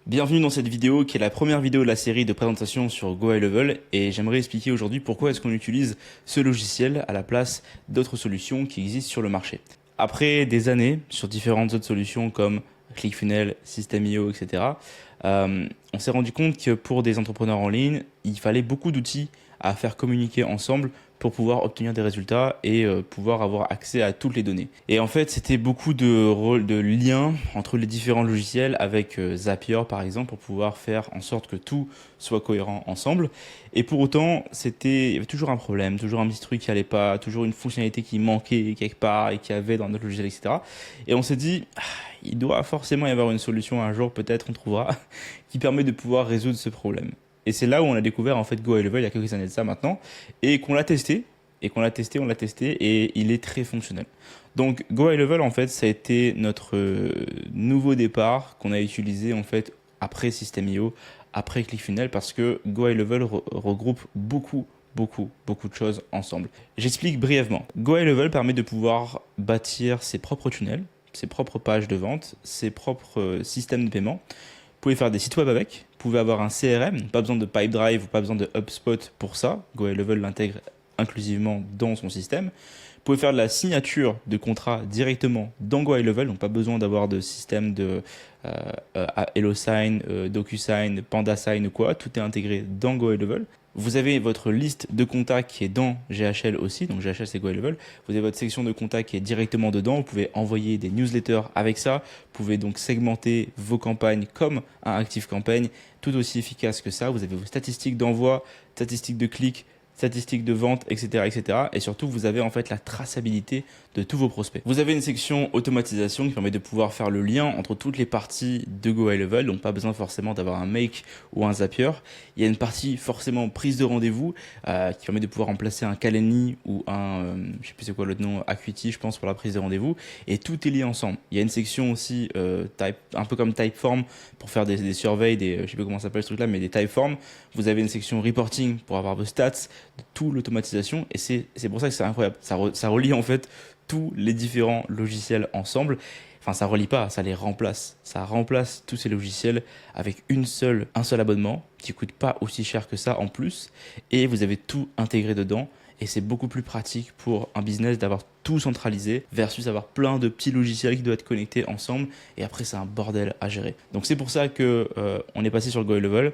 Bienvenue dans cette vidéo qui est la première vidéo de la série de présentation sur Go High Level et j'aimerais expliquer aujourd'hui pourquoi est-ce qu'on utilise ce logiciel à la place d'autres solutions qui existent sur le marché. Après des années sur différentes autres solutions comme ClickFunnels, System.io, etc., on s'est rendu compte que pour des entrepreneurs en ligne, il fallait beaucoup d'outils à faire communiquer ensemble pour pouvoir obtenir des résultats et pouvoir avoir accès à toutes les données. Et en fait, c'était beaucoup de liens entre les différents logiciels avec Zapier par exemple pour pouvoir faire en sorte que tout soit cohérent ensemble. Et pour autant, il y avait toujours un problème, toujours un petit truc qui allait pas, toujours une fonctionnalité qui manquait quelque part et qui avait dans notre logiciel, etc. Et on s'est dit, il doit forcément y avoir une solution un jour, peut-être on trouvera, qui permet de pouvoir résoudre ce problème. Et c'est là où on a découvert en fait Go High Level il y a quelques années de ça maintenant et qu'on l'a testé et il est très fonctionnel. Donc Go High Level en fait ça a été notre nouveau départ qu'on a utilisé en fait après System.io, après ClickFunnels parce que Go High Level regroupe beaucoup de choses ensemble. J'explique brièvement. Go High Level permet de pouvoir bâtir ses propres tunnels, ses propres pages de vente, ses propres systèmes de paiement. Vous pouvez faire des sites web avec, vous pouvez avoir un CRM, pas besoin de Pipedrive ou pas besoin de HubSpot pour ça. Go High Level l'intègre inclusivement dans son système. Vous pouvez faire de la signature de contrat directement dans Go High Level, donc pas besoin d'avoir de système de HelloSign, DocuSign, PandaSign ou quoi, tout est intégré dans Go High Level. Vous avez votre liste de contacts qui est dans GHL aussi, donc GHL c'est Go High Level. Vous avez votre section de contacts qui est directement dedans. Vous pouvez envoyer des newsletters avec ça. Vous pouvez donc segmenter vos campagnes comme un ActiveCampaign, tout aussi efficace que ça. Vous avez vos statistiques d'envoi, statistiques de clics, statistiques de vente, etc., etc. Et surtout, vous avez en fait la traçabilité de tous vos prospects. Vous avez une section automatisation qui permet de pouvoir faire le lien entre toutes les parties de Go High Level, donc pas besoin forcément d'avoir un Make ou un Zapier. Il y a une partie forcément prise de rendez-vous qui permet de pouvoir remplacer un Calendly ou un, je sais plus c'est quoi l'autre nom, Acuity, je pense, pour la prise de rendez-vous. Et tout est lié ensemble. Il y a une section aussi un peu comme Typeform pour faire des surveys, je sais plus comment ça s'appelle ce truc-là, mais des Typeform. Vous avez une section reporting pour avoir vos stats, tout l'automatisation et c'est pour ça que c'est incroyable. Ça relie en fait tous les différents logiciels ensemble. Enfin, ça relie pas, ça les remplace. Ça remplace tous ces logiciels avec un seul abonnement qui coûte pas aussi cher que ça en plus. Et vous avez tout intégré dedans. Et c'est beaucoup plus pratique pour un business d'avoir tout centralisé versus avoir plein de petits logiciels qui doivent être connectés ensemble. Et après, c'est un bordel à gérer. Donc, c'est pour ça que on est passé sur le Go High Level.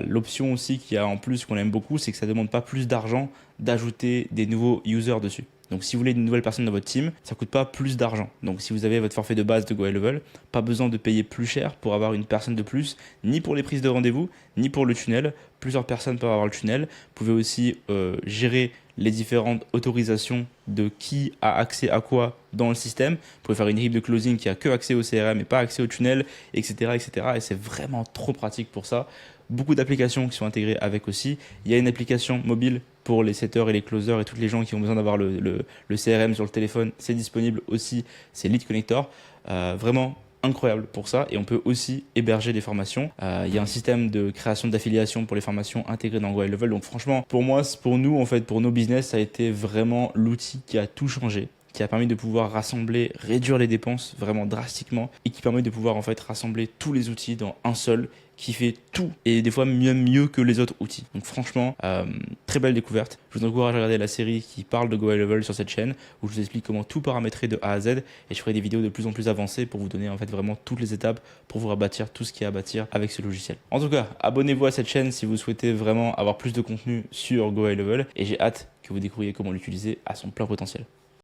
L'option aussi qu'il y a en plus qu'on aime beaucoup, c'est que ça demande pas plus d'argent d'ajouter des nouveaux users dessus. Donc si vous voulez une nouvelle personne dans votre team, ça coûte pas plus d'argent. Donc si vous avez votre forfait de base de Go High Level, pas besoin de payer plus cher pour avoir une personne de plus, ni pour les prises de rendez-vous, ni pour le tunnel. Plusieurs personnes peuvent avoir le tunnel. Vous pouvez aussi gérer les différentes autorisations de qui a accès à quoi dans le système. Vous pouvez faire une équipe de closing qui a que accès au CRM et pas accès au tunnel, etc., etc. Et c'est vraiment trop pratique pour ça. Beaucoup d'applications qui sont intégrées avec aussi. Il y a une application mobile pour les setters et les closers et toutes les gens qui ont besoin d'avoir le CRM sur le téléphone. C'est disponible aussi, c'est Lead Connector. Vraiment incroyable pour ça et on peut aussi héberger des formations. Il y a un système de création d'affiliation pour les formations intégrées dans Go High Level. Donc franchement, pour moi, pour nous, en fait, pour nos business, ça a été vraiment l'outil qui a tout changé, qui a permis de pouvoir rassembler, réduire les dépenses vraiment drastiquement et qui permet de pouvoir en fait rassembler tous les outils dans un seul qui fait tout et des fois mieux que les autres outils. Donc franchement, très belle découverte. Je vous encourage à regarder la série qui parle de Go High Level sur cette chaîne où je vous explique comment tout paramétrer de A à Z et je ferai des vidéos de plus en plus avancées pour vous donner en fait vraiment toutes les étapes pour vous bâtir tout ce qu'il y a à bâtir avec ce logiciel. En tout cas, abonnez-vous à cette chaîne si vous souhaitez vraiment avoir plus de contenu sur Go High Level et j'ai hâte que vous découvriez comment l'utiliser à son plein potentiel.